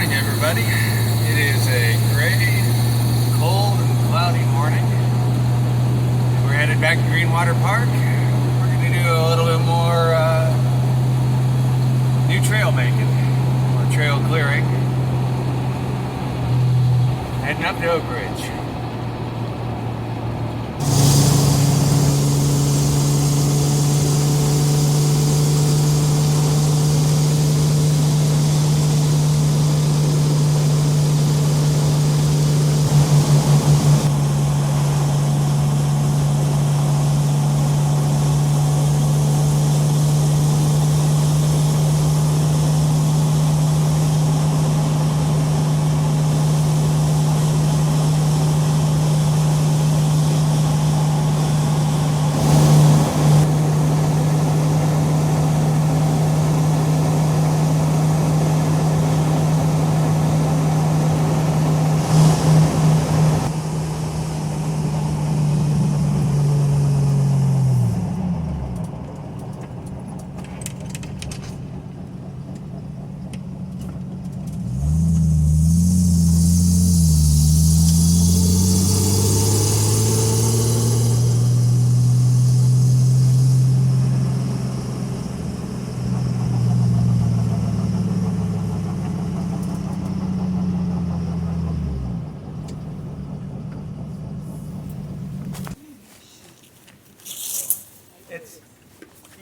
morning, everybody. It is a gray, cold, and cloudy morning. We're headed back to Greenwaters Park. We're going to do a little bit more new trail making, or trail clearing. Heading up to Oakridge.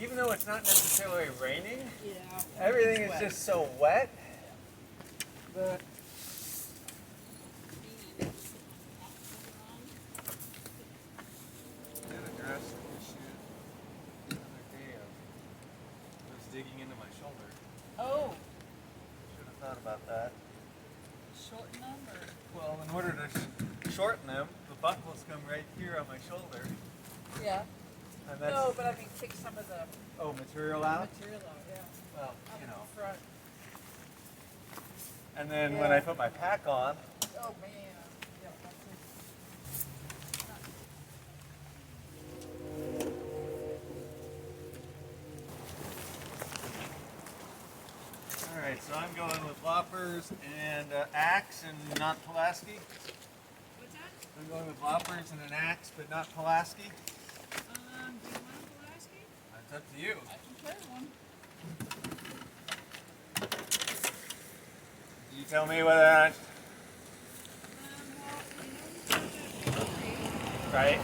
Even though it's not necessarily raining, everything is just so wet that I had a dress issue the other day. I was digging into my shoulder. Oh, Should have thought about that. shorten them or? Well, in order to shorten them, the buckles come right here on my shoulder. Yeah. And that's, No, but I mean, take some of the material out. material out, yeah. Well, Up you know. in front. And then when I put my pack on, Oh, man. Yeah, that's all right, so I'm going with loppers and axe and not Pulaski. What's that? I'm going with loppers and an axe, but not Pulaski. Do you want a Pulaski? It's up to you. I can carry one. You tell me whether or not. Right?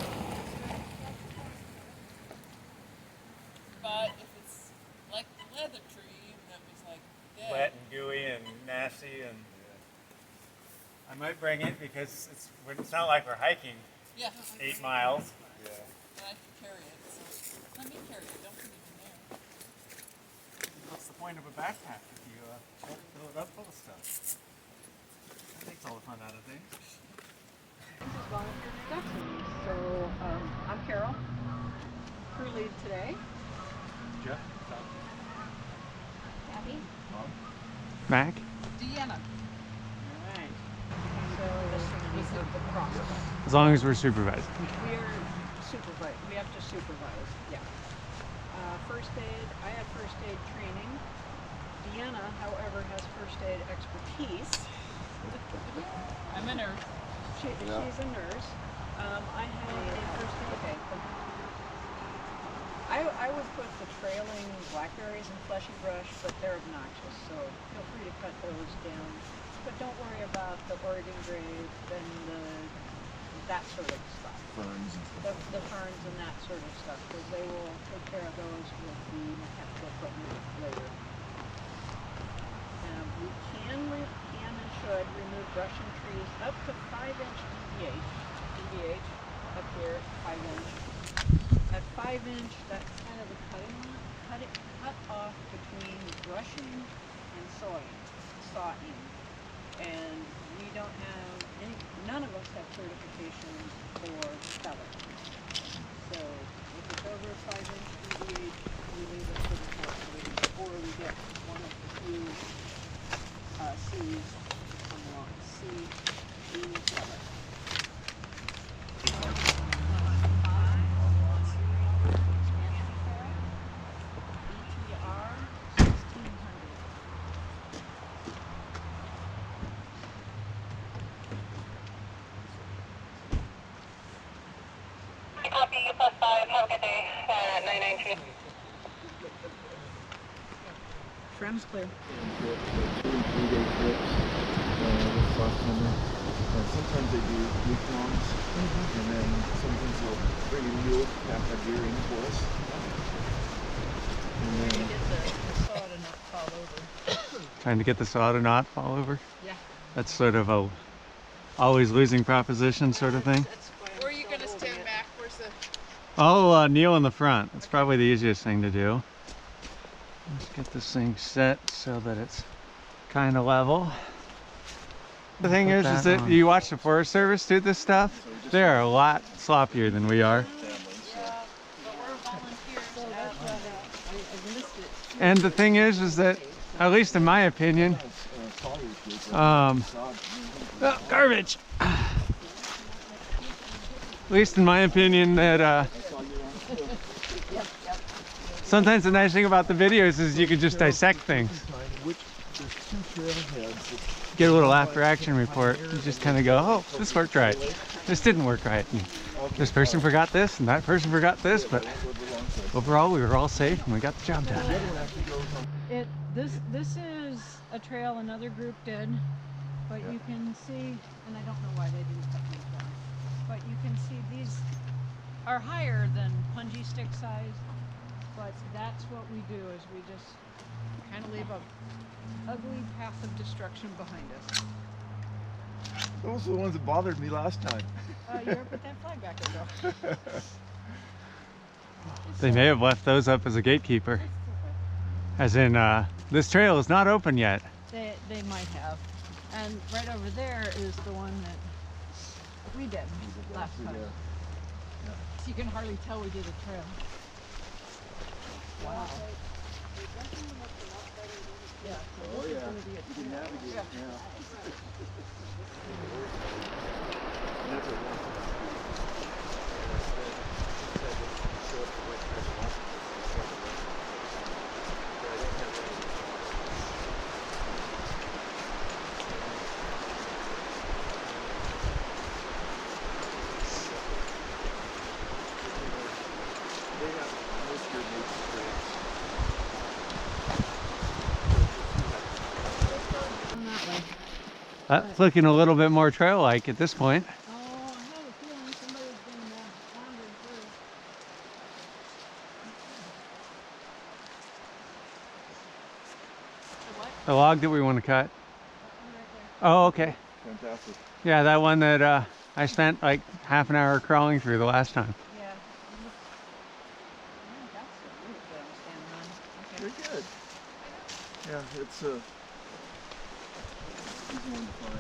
But if it's like the leather tree that was like dead. Wet and gooey and nasty, and I might bring it because it's not like we're hiking Yeah. 8 miles. And I can carry it. So let me carry it. Don't put it in there. What's the point of a backpack if you fill it up full of stuff? That takes all the fun out of things. This is volunteer introductions. So I'm Karol, crew lead today. Jeff? Abby. Mac? Deanna. All right. So this is the process. As long as we're supervising. We have to supervise. Yeah. First aid. I have first aid training. Deanna, however, has first aid expertise. I'm a nurse. She's a nurse. I have a first aid. Okay. I would put the trailing blackberries and fleshy brush, but they're obnoxious, so feel free to cut those down. But don't worry about the Oregon grape and that sort of stuff. Ferns and stuff. The ferns and that sort of stuff, because they will take care of those with the mechanical equipment later. We can and should remove brush and trees up to 5-inch DBH up here, 5-inch. At 5-inch, that's kind of the cut off between brushing and sawing. And we don't have none of us have certification for felling. So if it's over 5-inch DBH, we leave it for the forest lead, or we get one of the few C's on the line. C, E, feather. Trim's clear. Trip, like 2 and 3 day trips this last summer. Sometimes they do week longs, and then sometimes they'll bring a mule pack a deer in for us. And then Saw it enough fall over. Trying to get the saw to not fall over. Yeah. That's sort of a always losing proposition sort of thing. Where are you gonna stand back? Where's the? I'll kneel in the front. That's probably the easiest thing to do. Let's get this thing set so that it's kind of level. The thing is that you watch the Forest Service do this stuff. They're a lot sloppier than we are. And the thing is that, at least in my opinion, garbage. At least in my opinion, that sometimes the nice thing about the videos is you can just dissect things. Get a little after action report. You just kind of go, oh, this worked right. This didn't work right. And this person forgot this and that person forgot this, but overall we were all safe and we got the job done. This is a trail another group did, but you can see, and I don't know why they didn't cut these down, but you can see these are higher than punji stick size, but that's what we do is we just kind of leave a ugly path of destruction behind us. those are the ones that bothered me last time. You ever put that flag back there, Joe? They may have left those up as a gatekeeper. As in, this trail is not open yet. They might have. And right over there is the one that we did last time. So you can hardly tell we did a trail. Wow. Yeah, so Oh this is yeah, gonna be a you can trail. navigate. Yeah. That's looking a little bit more trail-like at this point. Oh, I have a feeling somebody's been wandering through. The what? The log that we want to cut. That one right there. Oh, okay. Fantastic. Yeah, that one that I spent like half an hour crawling through the last time. Yeah. That's a really good I'm standing on. Okay. Very good. Yeah, it's a easy one to find.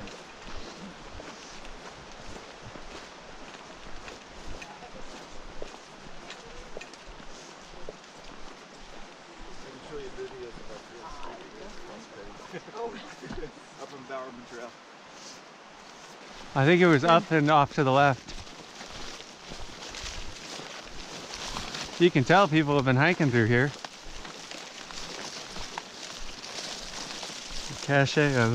I can show you videos about this. Oh, up on Bowerman Trail. I think it was up and off to the left. You can tell people have been hiking through here. The cache of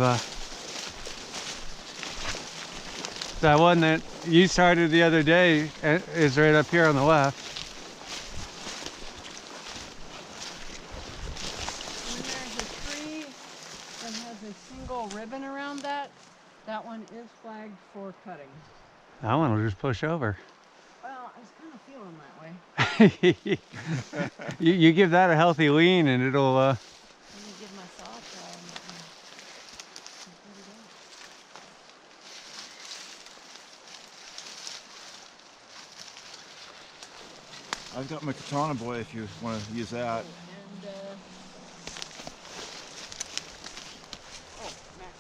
that one that you started the other day is right up here on the left. And there's a tree that has a single ribbon around that. That one is flagged for cutting. That one will just push over. Well, I was kind of feeling that way. You give that a healthy lean and it'll Let me give my saw a try. I've got my katana boy if you want to use that. And, Mac.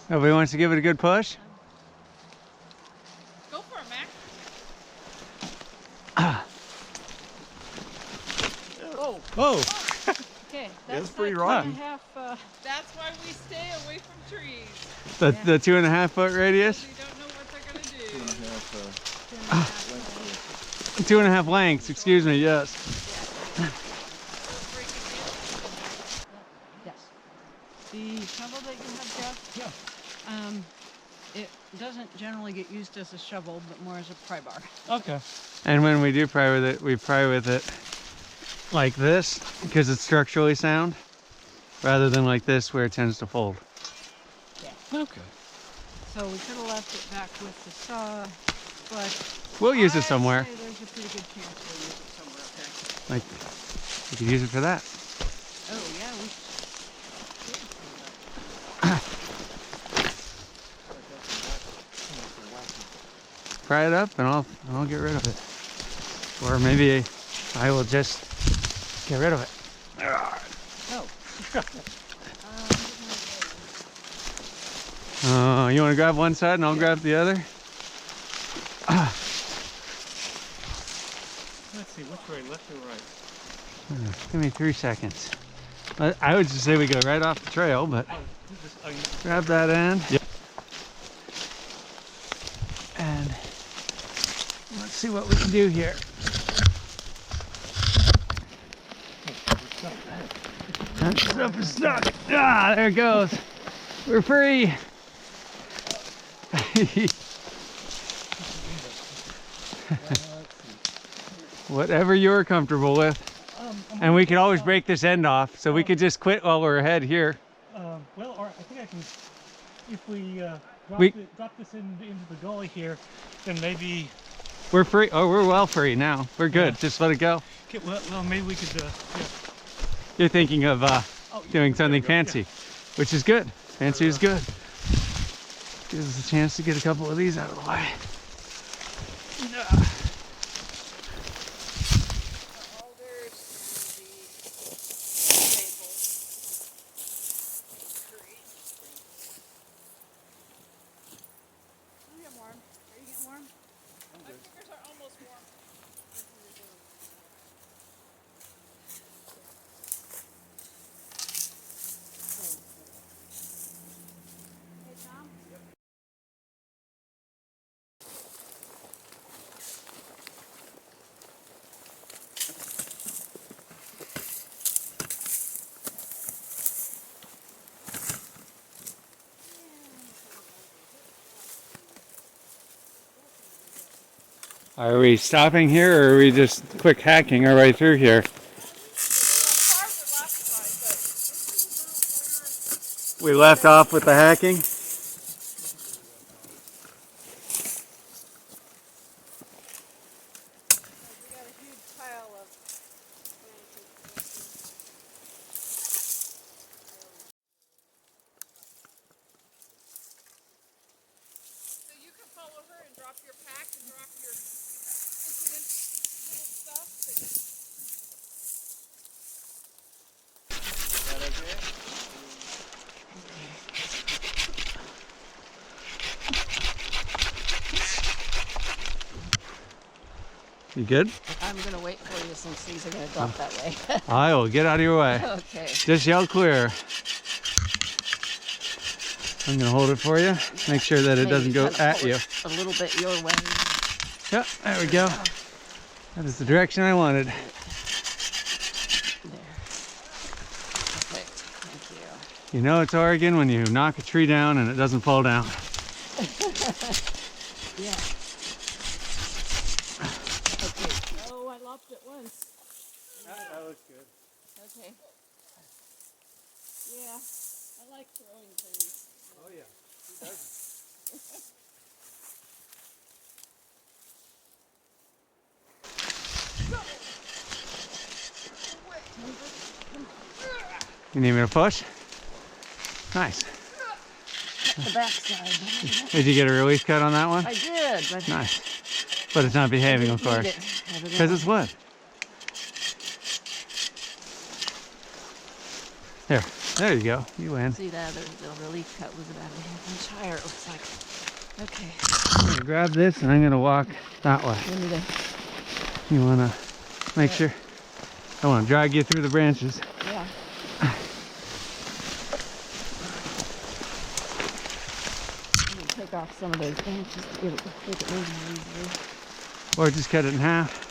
Nobody wants to give it a good push? Go for it, Mac. Oh, Oh, okay. That's That's pretty that rotten. 2.5, That's why we stay away from trees. the 2.5 foot radius? We don't know what they're gonna do. 2.5, 2.5 lengths, excuse me, yes. yes. The shovel that you have, Jeff? Yeah. It doesn't generally get used as a shovel, but more as a pry bar. Okay. And when we do pry with it, we pry with it like this because it's structurally sound, rather than like this where it tends to fold. Yeah. Okay. So we could have left it back with the saw, but We'll use it somewhere. I'd say there's a pretty good chance we'll use it somewhere up there. Like, we could use it for that. Oh yeah, we should. Pry it up and I'll get rid of it. Or maybe I will just get rid of it. Oh. You want to grab one side and I'll grab the other? Let's see, which way, left or right? Give me 3 seconds. I would just say we go right off the trail, but grab that end. Yep. And let's see what we can do here. That stuff is stuck. Ah, there it goes. We're free. Whatever you're comfortable with. And we could always break this end off, so we could just quit while we're ahead here. Well, or I think I can, if we, drop this into the gully here, then maybe... We're free. Oh, we're well free now. We're good. Yeah. Just let it go. Okay, well, maybe we could, yeah. You're thinking of doing something go, fancy, yeah. which is good. Fancy is good. Gives us a chance to get a couple of these out of the way. Are we stopping here, or are we just quick hacking our way through here? We left off with the hacking. You good? I'm gonna wait for you since these are gonna drop that way. I will get out of your way. Okay. Just yell clear. I'm gonna hold it for you. Make sure that it doesn't go at you. A little bit your way. Yep, there we go. That is the direction I wanted. There. Perfect. Thank you. You know it's Oregon when you knock a tree down and it doesn't fall down. Yeah. Okay. Oh, I lopped it once. That looks good. Okay. Yeah, I like throwing things. Oh yeah, who doesn't? You need me to push? Nice. The backside. Did you get a release cut on that one? I did, but Nice. But it's not behaving, of course. Because it's wood. There you go. You win. see that the relief cut was about 1/2 inch higher. It looks like. Okay. I'm gonna grab this and I'm gonna walk that way. Let me do. You wanna make sure? I wanna drag you through the branches. Yeah. I'm gonna take off some of those branches to get it moving easily. Or just cut it in half.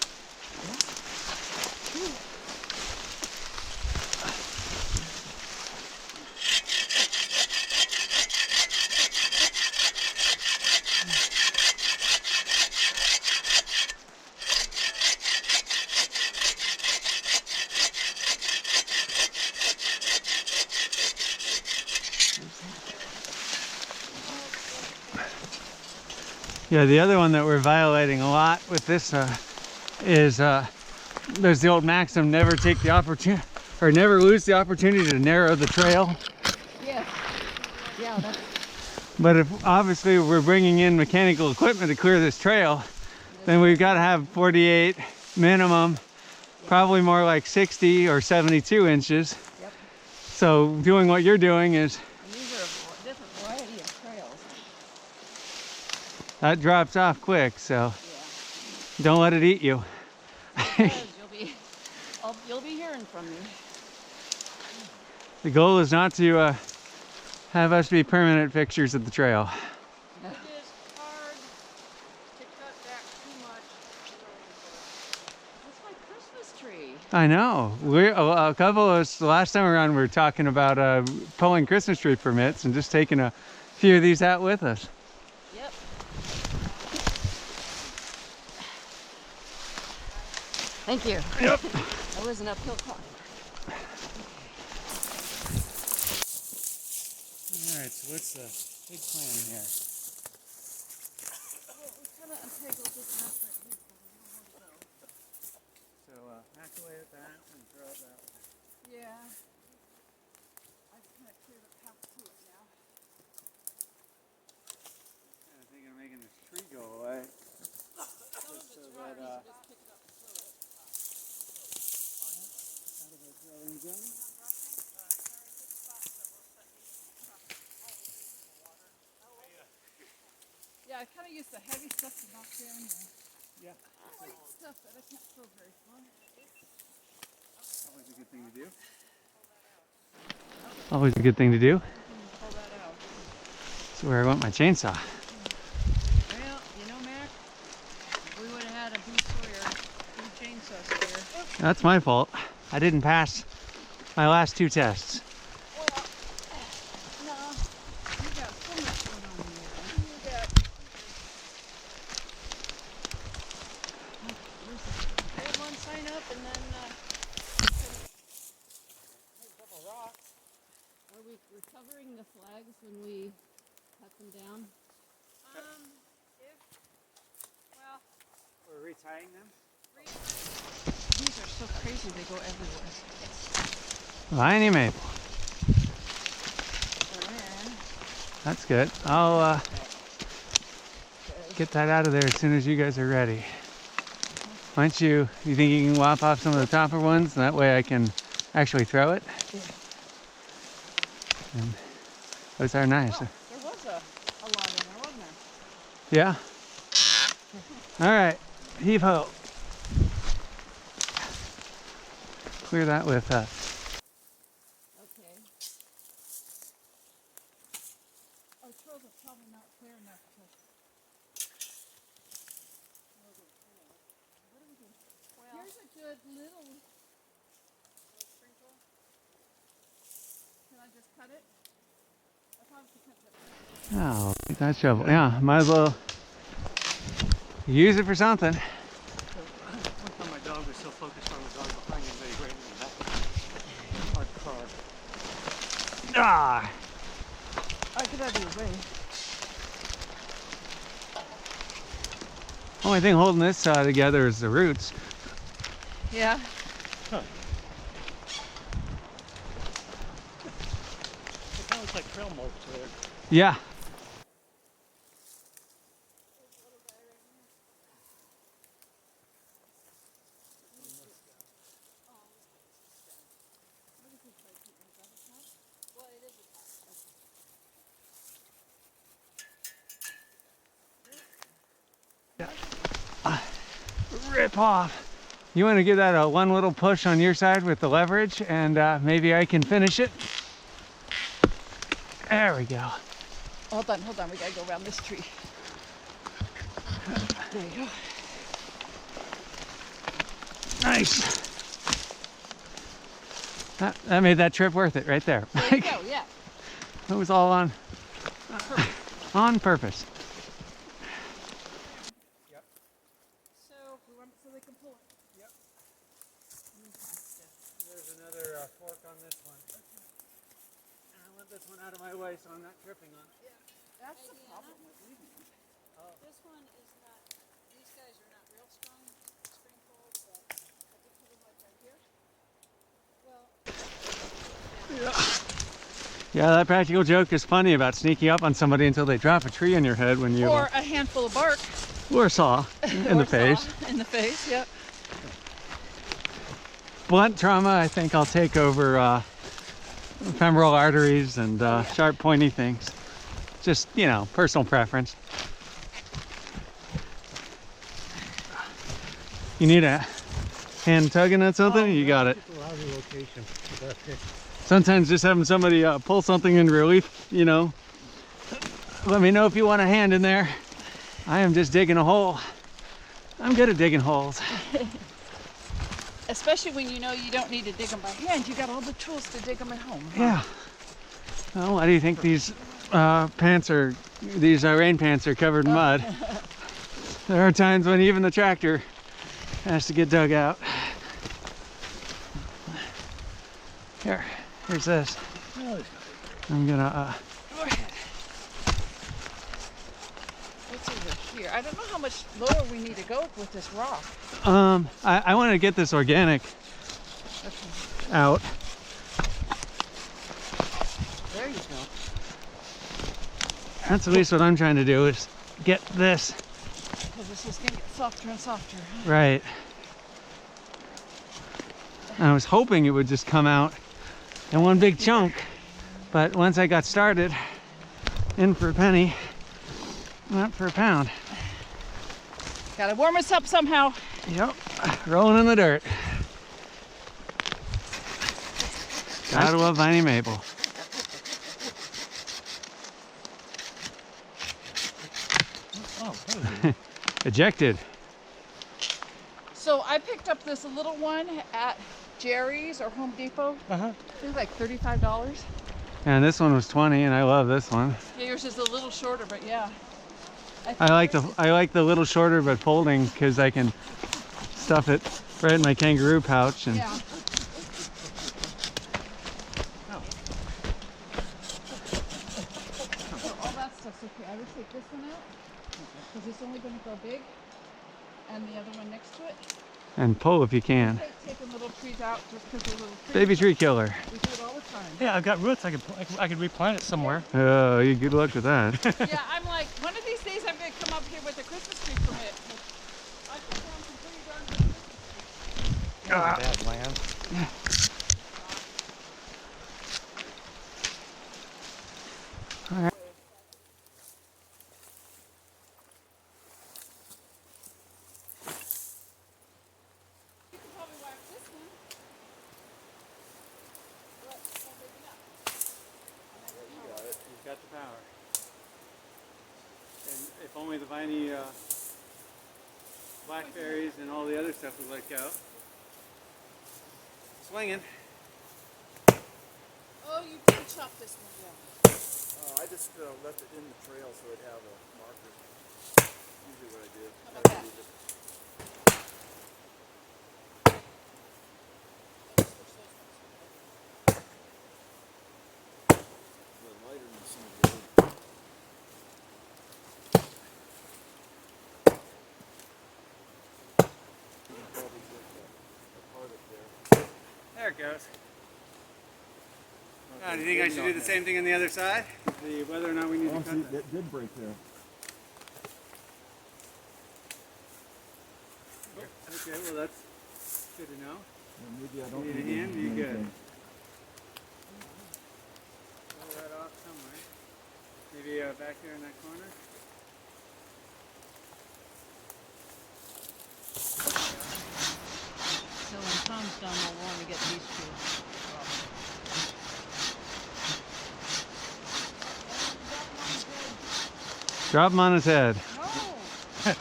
Yeah, the other one that we're violating a lot with this is there's the old maxim, never take the opportunity, or never lose the opportunity to narrow the trail. Yes. Yeah, that's... But if obviously we're bringing in mechanical equipment to clear this trail, then we've got to have 48 minimum, probably more like 60 or 72 inches. Yep. So doing what you're doing is, And these are a different variety of trails. that drops off quick, so Yeah. don't let it eat you. Because you'll be hearing from me. The goal is not to have us be permanent fixtures of the trail. It is hard to cut back too much. That's my Christmas tree. I know. A couple of us, the last time around, we were talking about pulling Christmas tree permits and just taking a few of these out with us. Yep. Thank you. Yep. That was an uphill climb. Alright, so what's the big plan here? Well, we kind of untangled this mess right here, so we know where to go. So hack away at that and throw it that way. Yeah. I just kind of cleared a path to it now. I think I'm making this tree go away. Some of it's right, you should just pick it up and throw it. How do I throw it again? Yeah, I kind of used the heavy stuff to knock down the Yeah. light stuff that I can't throw very far. Always a good thing to do. Always a good thing to do. Pull that out. That's where I want my chainsaw. Well, you know, Mac, if we would have had a new chainsaw Sawyer. That's my fault. I didn't pass my last 2 tests. Well, no, you got so much going on in there. You got... We had one sign up and then a couple rocks. Are we recovering the flags when we cut them down? Well, We're retying them? these are so crazy, they go everywhere. Viney maple. And then, That's good. I'll get that out of there as soon as you guys are ready. Why don't you think you can lop off some of the topper ones? And that way I can actually throw it? Yeah. And those are nice. there was a lot in there, wasn't there? Yeah? Alright, heave ho. Clear that with Okay. Our trails are probably not clear enough to... What do we do? Well, here's a good little sprinkle. Can I just cut it? I probably should cut that. Oh, take that shovel. Yeah, might as well use it for something. One time my dog was so focused on the dog behind him that he ran in the back. Hard car. Ah! I could have you way. Only thing holding this together is the roots. Yeah. It kind of looks like trail mulch there. Yeah. Rip off. You want to give that a one little push on your side with the leverage, and maybe I can finish it. There we go. Hold on, we gotta go around this tree. There you go. Nice. That made that trip worth it right there. There you go, yeah. It was all on purpose. So they can pull it. Yep. There's another fork on this one. And I want this one out of my way so I'm not tripping on it. That's the problem with leaving it. This one is not, these guys are not real strong spring poles, but I did put them like right here. Well, Yeah, that practical joke is funny about sneaking up on somebody until they drop a tree on your head when you... or a handful of bark. Or a saw in the face. In the face, yep. Blunt trauma, I think I'll take over femoral arteries and sharp, pointy things. Just, you know, personal preference. You need a hand tugging at something? You got it. Sometimes just having somebody pull something in relief, you know. Let me know if you want a hand in there. I am just digging a hole. I'm good at digging holes. Especially when you know you don't need to dig them by hand. You got all the tools to dig them at home. Huh? Yeah. Well, why do you think these rain pants are covered in mud? There are times when even the tractor has to get dug out. Here's this. I'm gonna What's over here? I don't know how much lower we need to go with this rock. I want to get this organic out. There you go. That's at least what I'm trying to do, is get this Because this is going to get softer and softer. right. I was hoping it would just come out in one big chunk, but once I got started, in for a penny, not for a pound. Got to warm us up somehow. Yep, rolling in the dirt. Gotta love viney maple. Ejected. So I picked up this little one at Jerry's or Home Depot. Uh-huh. It was like $35. And this one was 20, and I love this one. Yeah, yours is a little shorter, but yeah. I like the little shorter but folding, because I can stuff it right in my kangaroo pouch. And Yeah. So all that stuff's okay. I would take this one out because it's only going to grow big, and the other one next to it. and pull if you can. Taking little trees out just because they're little trees. Baby tree killer. We do it all the time. Yeah, I've got roots. I could replant it somewhere. Oh, you good luck with that. Yeah, I'm like, one of these days I'm going to come up here with a Christmas tree permit. I put down some pretty darn good Christmas trees. Bad land. You can probably wax this one. But it's not big enough. You've got the power. And if only the viney blackberries and all the other stuff would let go. Swinging. Oh, you did chop this one down. I just left it in the trail so it'd have a marker. Usually what I do. How about that? Lighter than some of the other. You can probably get a part up there. There it goes. Do you think I should do the same thing on the other side? See whether or not we need to cut that. That did break there. Okay, well that's good to know. Maybe I don't Need a need hand? You good? anything. Pull that off somewhere. Maybe back there in that corner. So when Tom's done, we'll want to get these two. Drop him on his head. No. No.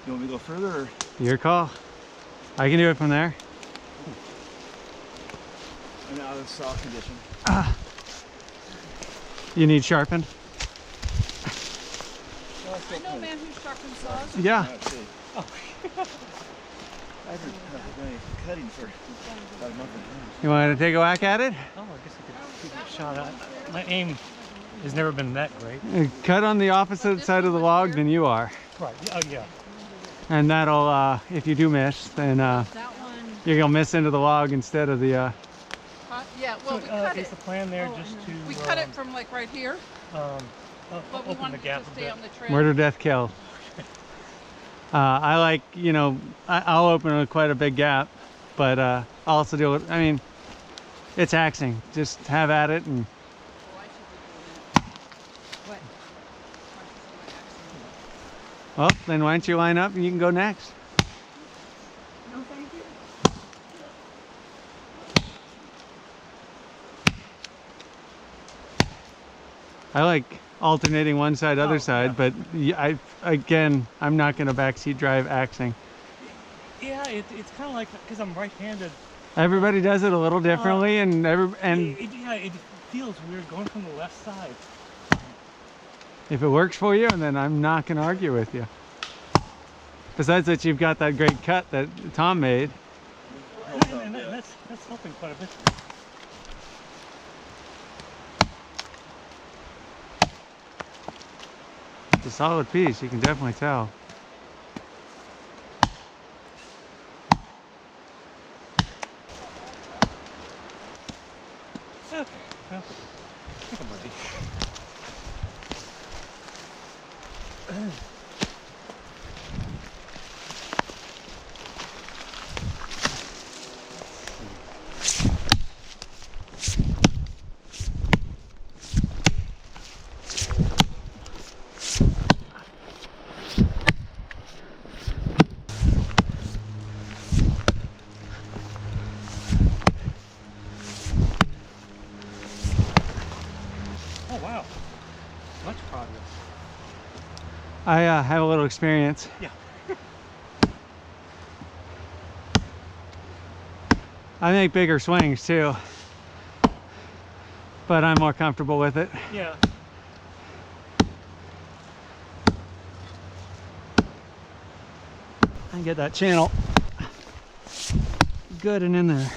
You want me to go further or? Your call. I can do it from there. I'm out of soft condition. You need sharpened? I know a man who sharpens saws. Yeah. Let's see. Oh. I haven't done any cutting for about a month and a half. You want to take a whack at it? Oh, I guess I could give it a shot at. My aim has never been that great. Cut on the opposite side of the log than you are. Right. Oh yeah. And that'll, if you do miss, then That one, you're gonna miss into the log instead of the, yeah, well, we So, cut is it. the plan there just to We cut it from like right here, but but we open the wanted gap it to a stay bit? on the trail. murder, death, kill. I like, you know, I'll open quite a big gap, but I'll also do it, I mean, it's axing. Just have at it and Oh, I should be doing that. What? well, then why don't you line up and you can go next. No, thank you. I like alternating one side, other Oh, side, yeah. but I'm not going to backseat drive axing. Yeah, it's kind of like because I'm right-handed. Everybody does it a little differently, and Yeah, it feels weird going from the left side. if it works for you, then I'm not going to argue with you. Besides that, you've got that great cut that Tom made. And that's helping quite a bit. It's a solid piece, you can definitely tell. Okay, well, I think I'm ready. Oh wow, much progress. I have a little experience. Yeah. I make bigger swings too, but I'm more comfortable with it. Yeah. I can get that channel good and in there.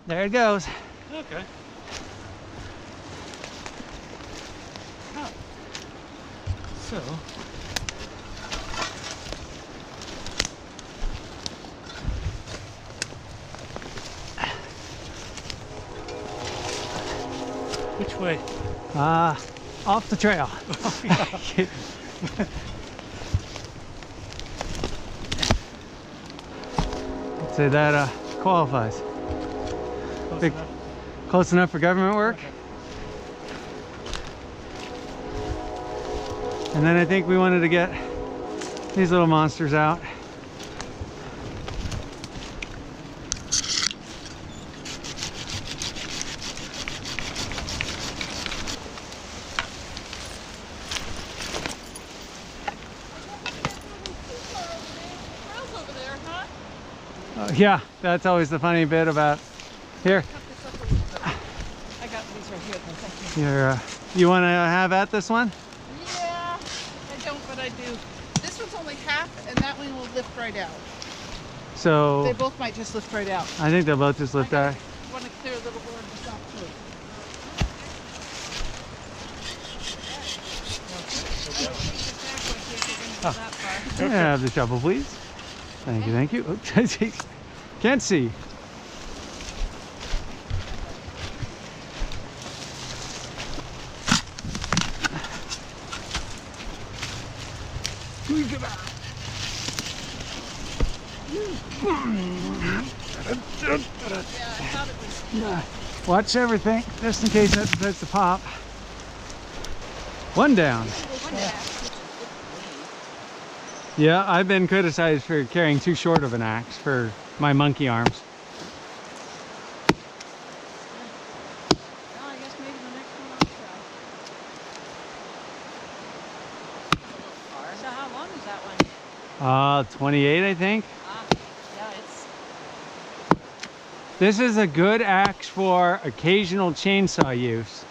There it goes. Okay. Oh. So. Which way? Off the trail. I'd say that qualifies. Close Big- enough? Close enough for government work. Okay. And then I think we wanted to get these little monsters out. Karol's over there, huh? Yeah, that's always the funny bit about here. Cut this up a little bit. I got these right here. No, thank you. Here, you want to have at this one? Yeah, I don't, but I do. This one's only half, and that one will lift right out. They So both might just lift right out. I think they'll both just lift I out. want to clear a little more of this off too. Can I have the shovel, please? Thank you, thank you. Oops, can't see. Watch everything, just in case that starts to pop. One down. Yeah, I've been criticized for carrying too short of an axe for my monkey arms. Well, I guess maybe the next one I'll try. So how long is that one? 28, I think. Yeah, it's This is a good axe for occasional chainsaw use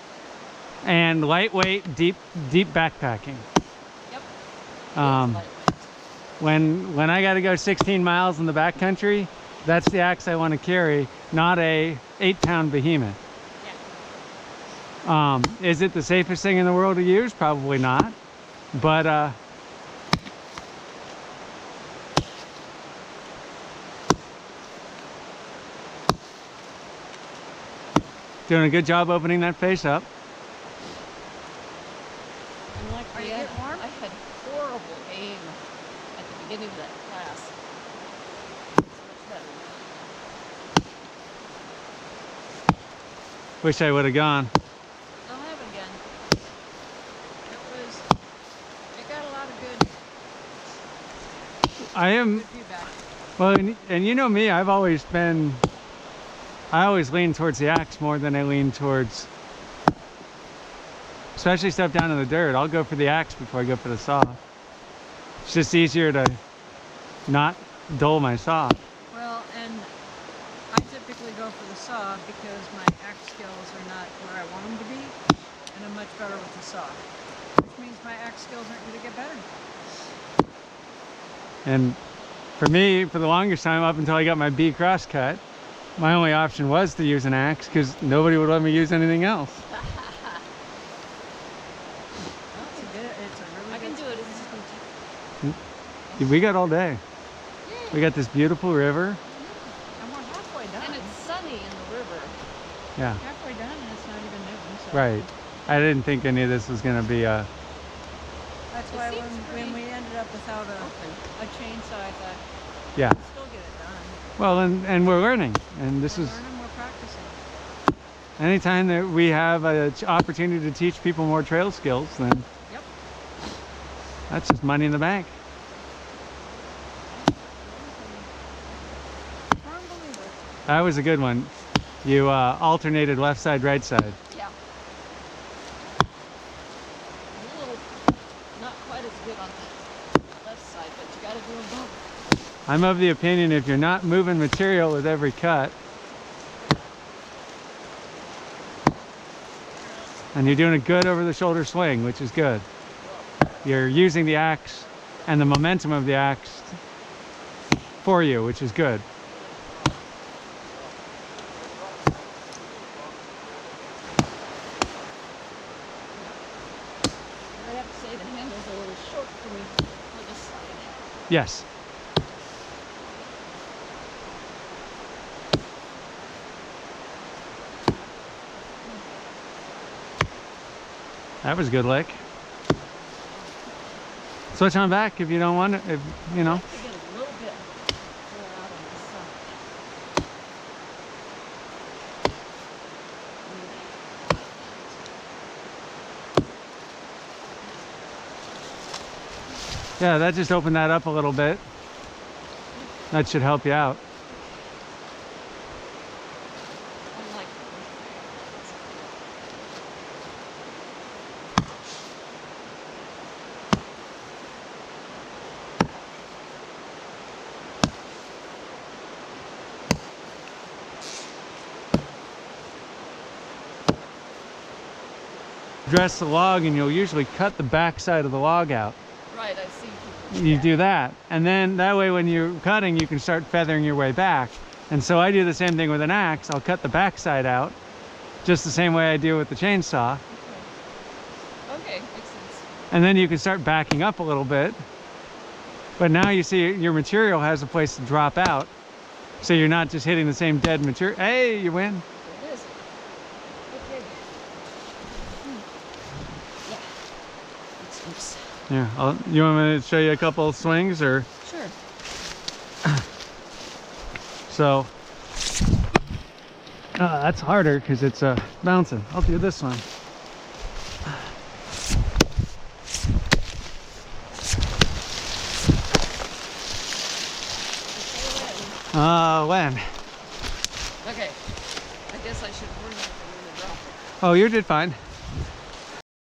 and lightweight, deep backpacking. Yep. Um, Lightweight. when I got to go 16 miles in the backcountry, that's the axe I want to carry, not a 8-pound behemoth. Yeah. Is it the safest thing in the world to use? Probably not. But doing a good job opening that face up. And like Are you I getting warm? had horrible aim at the beginning of that class. So much better. Wish I would have gone. I'll have it again. It got a lot of good feedback. Well, and you know me, I always lean towards the axe more than I lean towards, especially stuff down in the dirt. I'll go for the axe before I go for the saw. It's just easier to not dull my saw. Well, and I typically go for the saw because my axe skills are not where I want them to be, and I'm much better with the saw, which means my axe skills aren't going to get better. And for me, for the longest time, up until I got my B cross cut, my only option was to use an axe because nobody would let me use anything else. It's a really I can do it. It's just gonna take... We got all day. We got this beautiful river. And we're halfway done. And it's sunny in the river. Yeah. Halfway done and it's not even noon. So. Right. I didn't think any of this was going to be That's why when we ended up without a chainsaw, I thought, yeah. we'll still get it done. Well, and we're learning. And this We're is learning, we're practicing. anytime that we have an opportunity to teach people more trail skills, then Yep. that's just money in the bank. Firm believer. That was a good one. You alternated left side, right side. Yeah. A little, not quite as good on the left side, but you gotta do them both. I'm of the opinion if you're not moving material with every cut, and you're doing a good over the shoulder swing, which is good. You're using the axe and the momentum of the axe for you, which is good. I have to say the handle's a little short for me for this side. Yes. That was a good lick. Switch on back if you don't want it, if, you know. I have to get a little bit more out on this side. Yeah, that just opened that up a little bit. That should help you out. I like Dress the log and you'll usually cut the back side of the log out. Right, I see people. You do that, and then that way when you're cutting you can start feathering your way back. And so I do the same thing with an axe. I'll cut the back side out just the same way I do with the chainsaw. Okay, makes sense. And then you can start backing up a little bit. But now you see your material has a place to drop out, so you're not just hitting the same dead material. Hey, you win. It is. Okay. Yeah. It's loose. Yeah, you want me to show you a couple of swings, or? Sure. So, that's harder because it's bouncing. I'll do this one. When? Okay. I guess I should warn you if I'm going to drop it. Oh, you did fine.